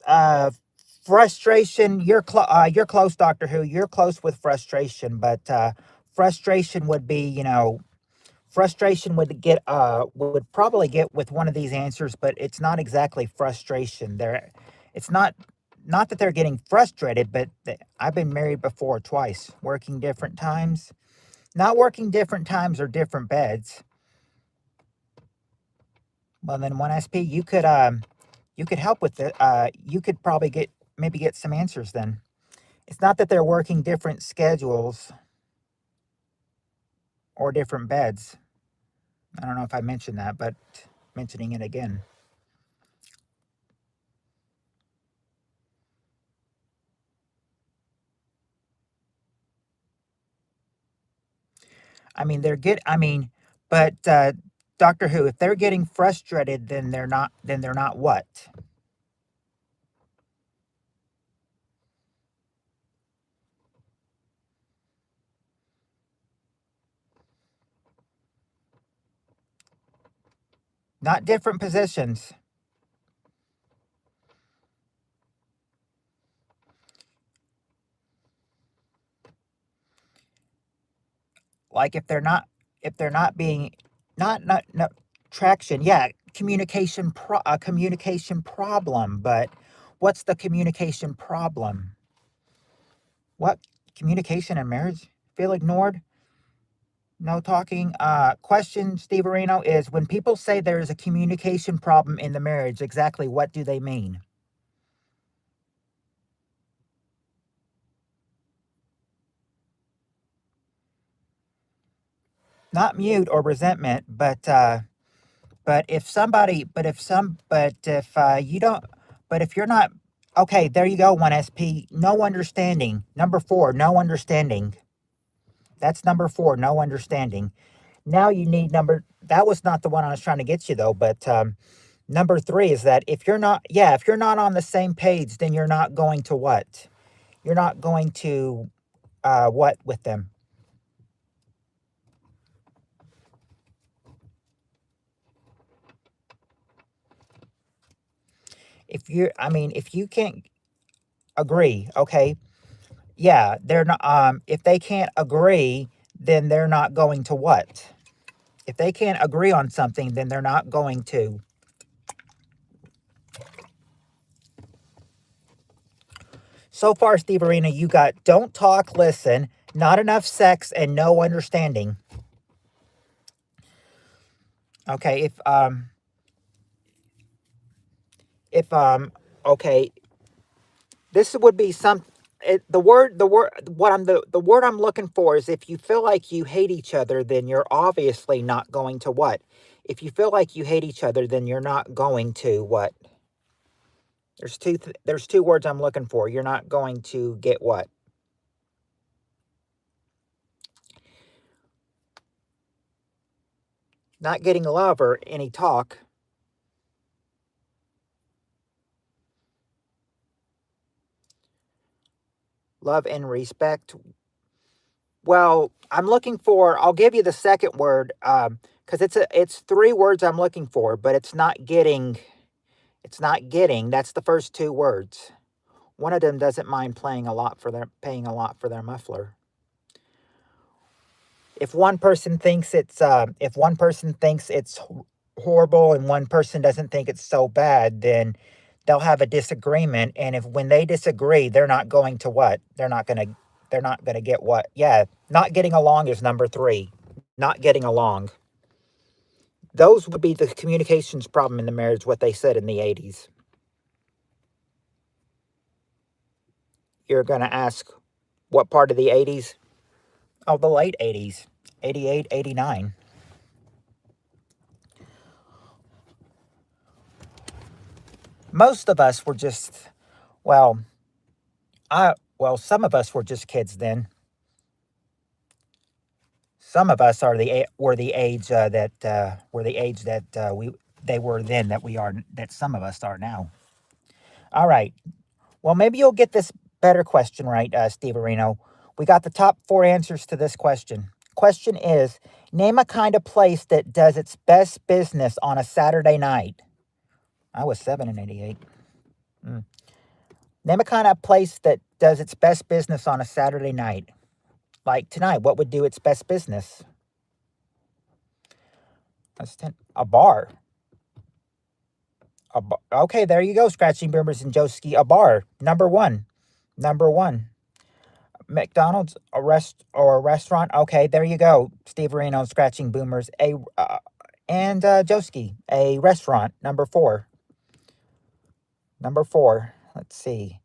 Uh, Frustration. You're close, Doctor Who. You're close with frustration, but frustration would be, frustration would probably get with one of these answers, but it's not exactly frustration. It's not that they're getting frustrated, but I've been married before twice, working different times. Not working different times or different beds. Well, then 1SP, you could help with it. You could probably get some answers then. It's not that they're working different schedules or different beds. I don't know if I mentioned that, but mentioning it again. I mean, but Doctor Who, if they're getting frustrated, then they're not. Then they're not what? Not different positions. Like if they're not being, not traction. Yeah, communication problem. But what's the communication problem? What communication in marriage? Feel ignored? No talking. Question, Steve Areno, is when people say there is a communication problem in the marriage, exactly what do they mean? Not mute or resentment, but if you don't, but if you're not, okay, there you go, 1SP. No understanding. Number 4, no understanding. That's number 4, no understanding. Now you need that was not the one I was trying to get you though, but number 3 is that if you're not, yeah, if you're not on the same page, then you're not going to what? You're not going to what with them? If you can't agree, okay, yeah, they're not. If they can't agree, then they're not going to what? If they can't agree on something, then they're not going to. So far, Steve Arena, you got don't talk, listen, not enough sex, and no understanding. Okay, if okay, this would be the word I'm looking for is if you feel like you hate each other, then you're obviously not going to what? If you feel like you hate each other, then you're not going to what? There's two words I'm looking for. You're not going to get what? Not getting love or any talk. Love and respect. Well, I'm looking for. I'll give you the second word because it's three words I'm looking for, but it's not getting. It's not getting. That's the first two words. One of them doesn't mind paying a lot for their muffler. If one person thinks it's horrible and one person doesn't think it's so bad, then they'll have a disagreement. And if when they disagree, they're not going to what? They're not gonna get what? Yeah, not getting along is number three. Not getting along. Those would be the communications problem in the marriage. What they said in the 80s. You're gonna ask what part of the 80s? Oh, the late 80s. 88, 89. Most of us were just, well, some of us were just kids then. Some of us were the age that we they were then that some of us are now. All right. Well, maybe you'll get this better question right, Steve Areno. We got the top four answers to this question. Question is, name a kind of place that does its best business on a Saturday night. I was 7 in 88. Mm. Name a kind of place that does its best business on a Saturday night. Like tonight, what would do its best business? That's 10. A bar. Okay, there you go, Scratching Boomers and Joski. A bar. Number one. Number one. McDonald's, a restaurant. Okay, there you go, Steve Reno, Scratching Boomers. And Joski, a restaurant. Number four. Number four. Let's see.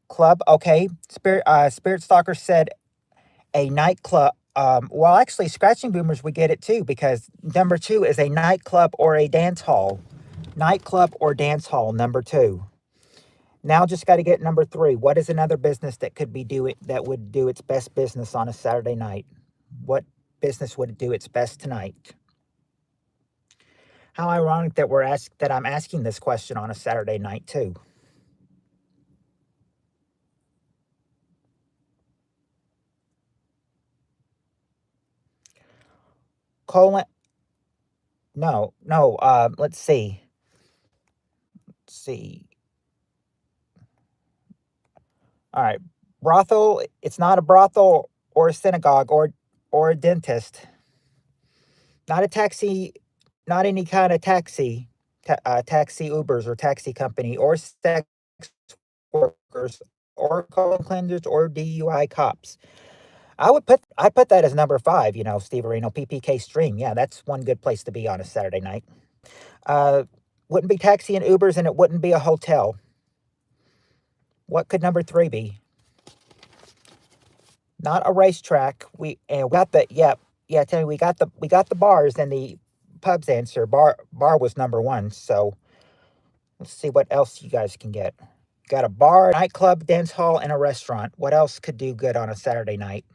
Club. Okay, Spirit Stalker said a nightclub. Well, actually, Scratching Boomers would get it too because number two is a nightclub or a dance hall. Nightclub or dance hall, number two. Now just got to get number three. What is another business that would do its best business on a Saturday night? What business would do its best tonight? How ironic that I'm asking this question on a Saturday night too. Colon. No, no. Let's see. Let's see. All right. Brothel. It's not a brothel or a synagogue or a dentist. Not a taxi. Not any kind of taxi. Taxi Ubers or taxi company or sex workers or colon cleansers or DUI cops. I put that as number five. Steve Areno, PPK Stream. Yeah, that's one good place to be on a Saturday night. Uh, wouldn't be taxi and Ubers, and it wouldn't be a hotel. What could number three be? Not a racetrack. We got the yeah. Tell me, we got the bars and the pubs answer. Bar was number one. So let's see what else you guys can get. Got a bar, nightclub, dance hall, and a restaurant. What else could do good on a Saturday night?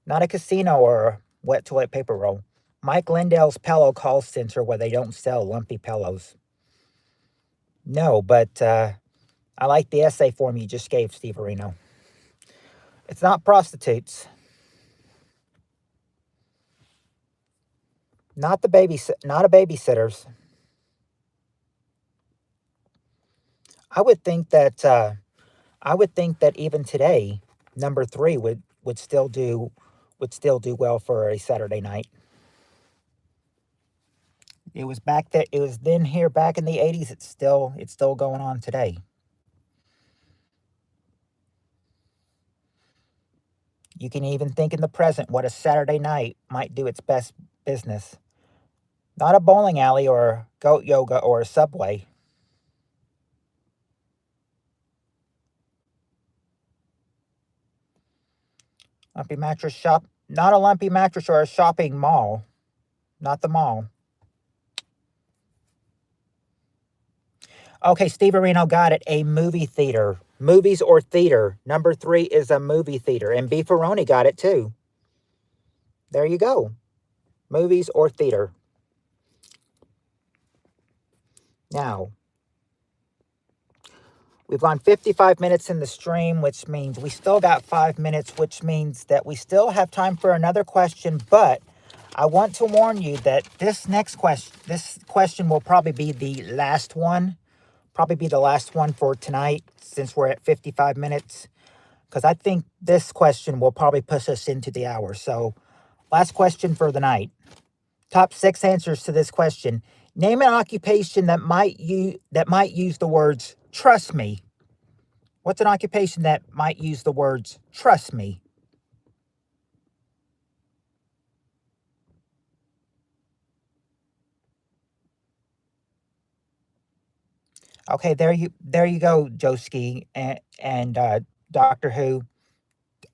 Not a casino or a wet toilet paper roll. Mike Lindell's pillow call center where they don't sell lumpy pillows. No, but I like the essay form you just gave, Steve Areno. It's not prostitutes. Not a babysitters. I would think that even today, number three would still do well for a Saturday night. It was then here back in the 80s. It's still going on today. You can even think in the present what a Saturday night might do its best business. Not a bowling alley or goat yoga or a Subway. Lumpy mattress shop. Not a lumpy mattress or a shopping mall. Not the mall. Okay, Steve Areno got it. A movie theater. Movies or theater. Number three is a movie theater. And Beefaroni got it too. There you go. Movies or theater? Now, we've gone 55 minutes in the stream, which means we still got 5 minutes, which means that we still have time for another question. But I want to warn you that this question will probably be the last one. Probably be the last one for tonight, since we're at 55 minutes. Because I think this question will probably push us into the hour. So, last question for the night. Top 6 answers to this question. Name an occupation that might use the words "trust me." What's an occupation that might use the words "trust me"? Okay, there you go, Joski and Doctor Who,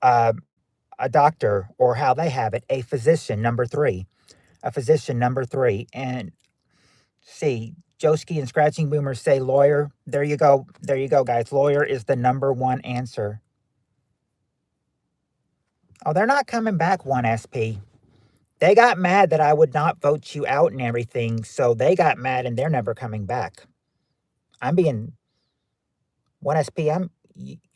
uh, a doctor, or how they have it, a physician. Number 3, a physician. Number 3, and see, Joski and Scratching Boomers say lawyer. There you go, guys. Lawyer is the number 1 answer. Oh, they're not coming back, 1SP. They got mad that I would not vote you out and everything, so they got mad and they're never coming back. I'm being 1SP.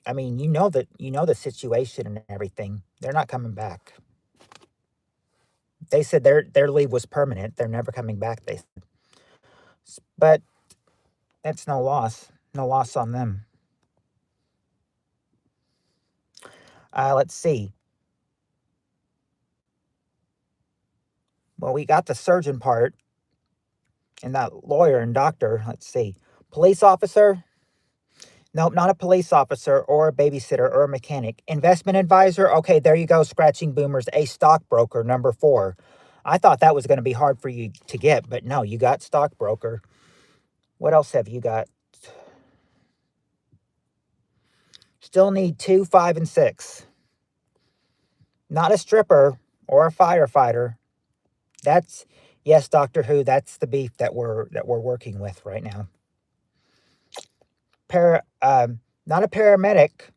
I mean, you know the situation and everything. They're not coming back. They said their leave was permanent. They're never coming back. They said, but that's no loss. No loss on them. Let's see. Well, we got the surgeon part and that lawyer and doctor. Let's see. Police officer. Nope, not a police officer or a babysitter or a mechanic. Investment advisor. Okay, there you go, Scratching Boomers. A stockbroker, number 4. I thought that was going to be hard for you to get, but no, you got stockbroker. What else have you got? Still need 2, 5, and 6. Not a stripper or a firefighter. That's, yes, Doctor Who. That's the beef that we're working with right now. Not a paramedic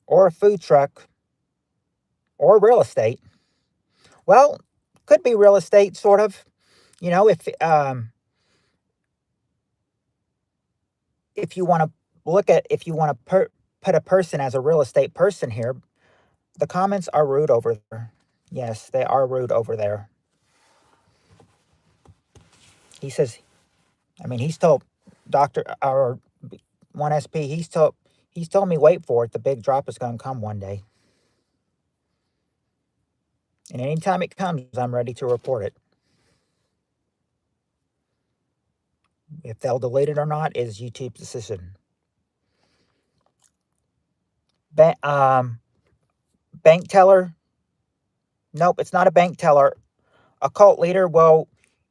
or a food truck or real estate. Well, could be real estate, sort of. You know, if you want to put a person as a real estate person here, the comments are rude over there. Yes, they are rude over there. He says, I mean, he's told Dr. or 1SP, he's told me wait for it. The big drop is going to come one day. And anytime it comes, I'm ready to report it. If they'll delete it or not is YouTube's decision. Bank teller? Nope, it's not a bank teller. A cult leader? Well,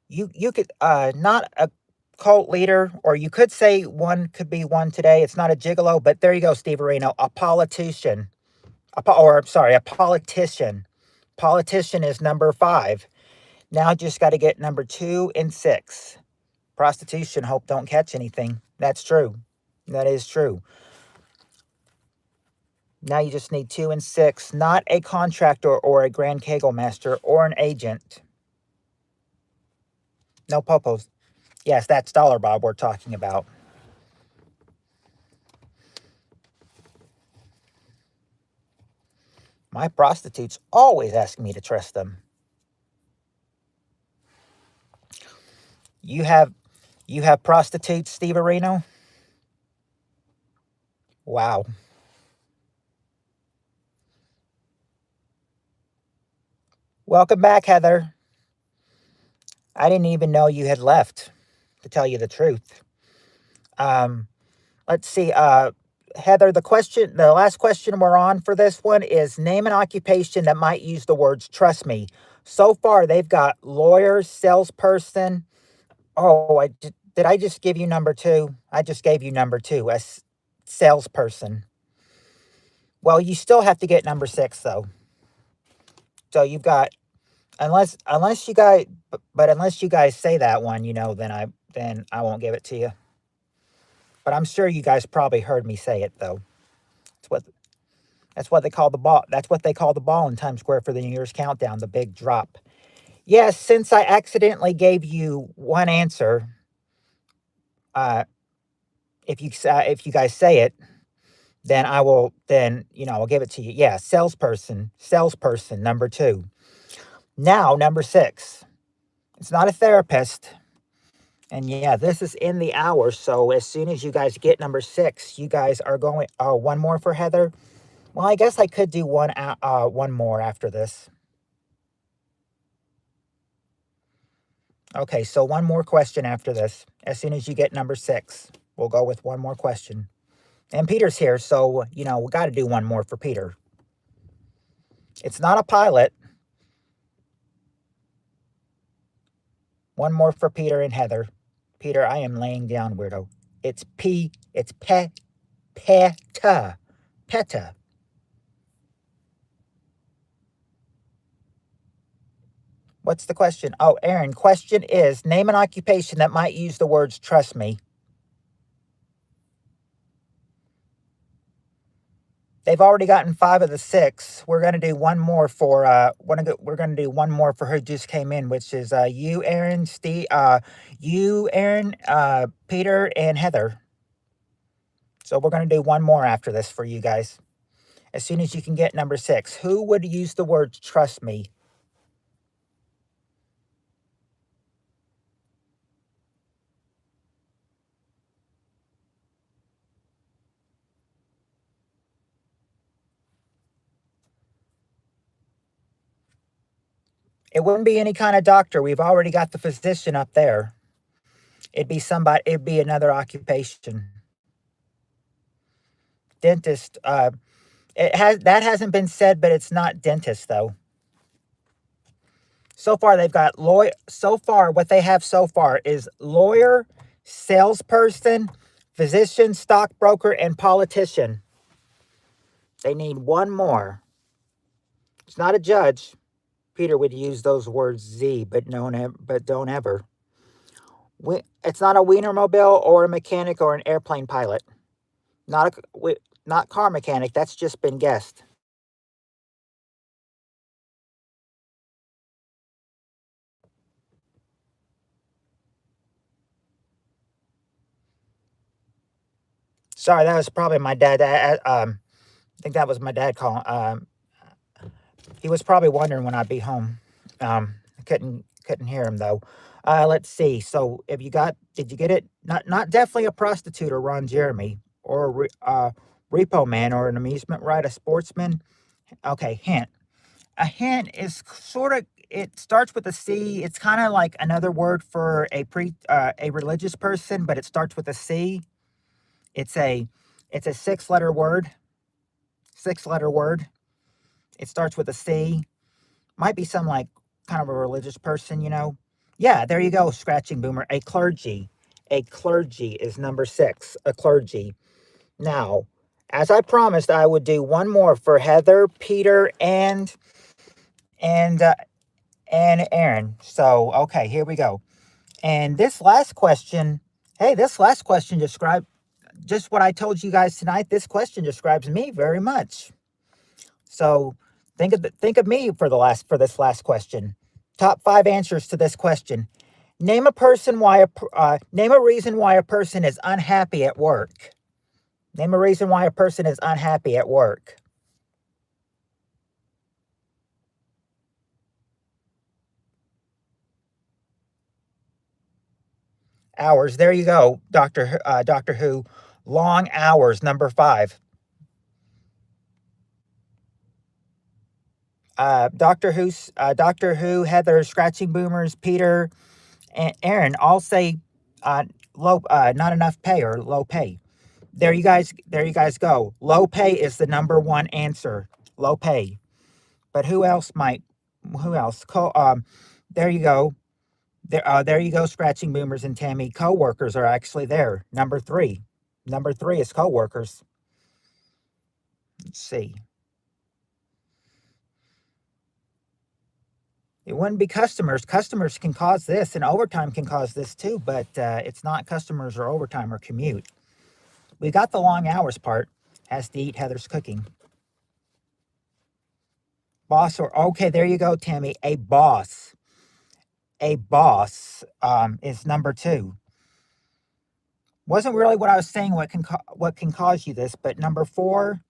you could not a cult leader, or you could say one could be one today. It's not a gigolo, but there you go, Steve Areno. A politician. A politician. Politician is number 5. Now just got to get number 2 and 6. Prostitution, hope don't catch anything. That's true. That is true. Now you just need 2 and 6. Not a contractor or a Grand Kegel master or an agent. No popos. Yes, that's Dollar Bob we're talking about. My prostitutes always ask me to trust them. You have prostitutes, Steve Areno? Wow. Welcome back, Heather. I didn't even know you had left, to tell you the truth. Let's see. Heather, the last question we're on for this one is name an occupation that might use the words trust me. So far, they've got lawyer, salesperson. Oh, did I just give you number 2? I just gave you number 2, a salesperson. Well, you still have to get number 6, though. So you've got, unless you guys say that one, then I won't give it to you. But I'm sure you guys probably heard me say it, though. That's what they call the ball. That's what they call the ball in Times Square for the New Year's countdown, the big drop. Yes, since I accidentally gave you one answer, uh, if you guys say it, then I will. Then I'll give it to you. Yeah, salesperson. Salesperson. Number two. Now number six. It's not a therapist. And yeah, this is in the hour. So as soon as you guys get number six, you guys are going. One more for Heather. Well, I guess I could do one more after this. Okay, so one more question after this. As soon as you get number six, we'll go with one more question. And Peter's here, so we got to do one more for Peter. It's not a pilot. One more for Peter and Heather. Peter, I am laying down, weirdo. It's PETA. PETA. What's the question? Oh, Aaron, question is, name an occupation that might use the words trust me. They've already gotten 5 of the 6. We're gonna do one more for we're gonna do one more for who just came in, which is you, Aaron, Steve, you, Aaron, Peter, and Heather. So we're gonna do one more after this for you guys. As soon as you can get number 6, who would use the words trust me? It wouldn't be any kind of doctor. We've already got the physician up there. It'd be somebody. It'd be another occupation. Dentist. That hasn't been said, but it's not dentist though. So far, they've got lawyer. So far, what they have so far is lawyer, salesperson, physician, stockbroker, and politician. They need one more. It's not a judge. Peter would use those words Z, but don't ever. It's not a Wienermobile or a mechanic or an airplane pilot. Not car mechanic. That's just been guessed. Sorry, that was probably my dad. I think that was my dad calling. He was probably wondering when I'd be home. I couldn't hear him though. Let's see. So, did you get it? Not definitely a prostitute or Ron Jeremy or repo man or an amusement ride, a sportsman. Okay, hint. A hint is sort of. It starts with a C. It's kind of like another word for a religious person, but it starts with a C. It's a 6-letter word. 6-letter word. It starts with a C. Might be some like kind of a religious person. Yeah, there you go, scratching boomer. A clergy. A clergy is number 6. A clergy. Now, as I promised, I would do one more for Heather, Peter, and Aaron. So, okay, here we go. And this last question, hey, this last question describes just what I told you guys tonight. This question describes me very much. So think of me for this last question. Top 5 answers to this question. Name a reason why a person is unhappy at work. Name a reason why a person is unhappy at work. Hours. There you go, Doctor Who. Long hours. Number 5. Doctor Who. Heather, scratching boomers. Peter and Aaron all say low, not enough pay or low pay. There you guys go. Low pay is the number 1 answer. Low pay. But who else? There you go. There you go, scratching boomers and Tammy. Co-workers are actually there. Number 3. Number 3 is co-workers. Let's see. It wouldn't be customers. Customers can cause this, and overtime can cause this too, but it's not customers or overtime or commute. We got the long hours part. Has to eat Heather's cooking. Boss or okay, there you go, Tammy. A boss. a boss is number two. Wasn't really what I was saying. What can cause you this, but number four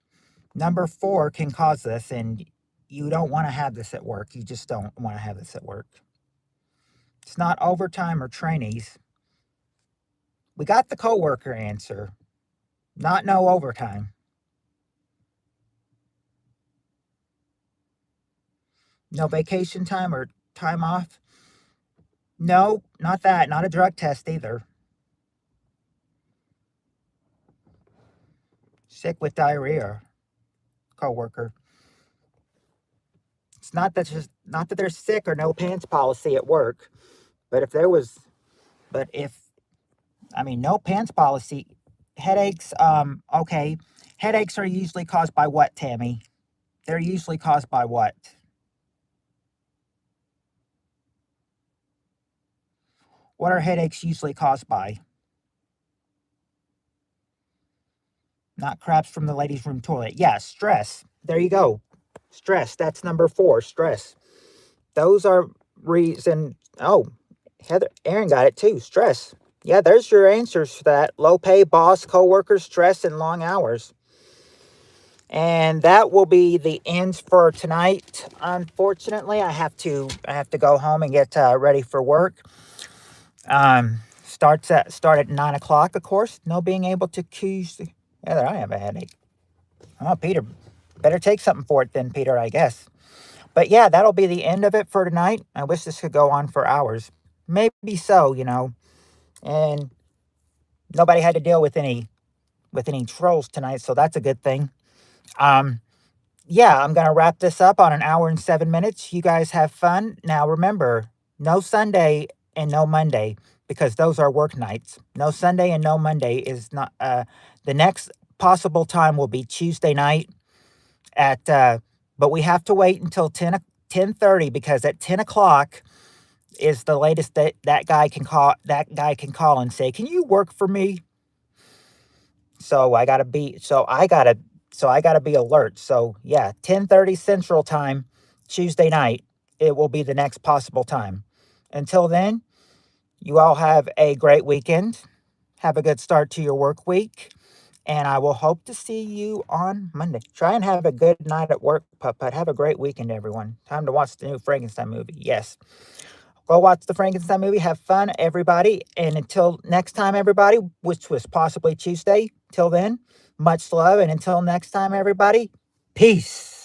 can cause this, and you don't want to have this at work. You just don't want to have this at work. It's not overtime or trainees. We got the coworker answer. Not no overtime. No vacation time or time off. No, not that. Not a drug test either. Sick with diarrhea, coworker. It's not that they're sick or no pants policy at work, but if there was, but if I mean no pants policy, headaches. Okay, headaches are usually caused by what, Tammy? They're usually caused by what? What are headaches usually caused by? Not craps from the ladies' room toilet. Yeah, stress. There you go. Stress. That's number four. Stress. Those are reason. Oh, Aaron got it too. Stress. Yeah, there's your answers for that. Low pay, boss, coworkers, stress, and long hours. And that will be the end for tonight. Unfortunately, I have to go home and get ready for work. Start at 9 o'clock, of course. No being able to choose. Yeah, there I have a headache. Oh, Peter, better take something for it then, Peter, I guess. But yeah, that'll be the end of it for tonight. I wish this could go on for hours. Maybe so, and nobody had to deal with any trolls tonight, so that's a good thing. Yeah, I'm gonna wrap this up on an hour and 7 minutes. You guys have fun. Now remember, no Sunday and no Monday, because those are work nights. No Sunday and no Monday is not the next possible time will be Tuesday night at but we have to wait until 10:30, because at 10 o'clock is the latest that guy can call and say, "Can you work for me?" So I gotta be alert. So yeah, 10:30 Central Time, Tuesday night, it will be the next possible time. Until then, you all have a great weekend. Have a good start to your work week. And I will hope to see you on Monday. Try and have a good night at work, Putt. Have a great weekend, everyone. Time to watch the new Frankenstein movie. Yes. Go watch the Frankenstein movie. Have fun, everybody. And until next time, everybody, which was possibly Tuesday, till then, much love. And until next time, everybody, peace.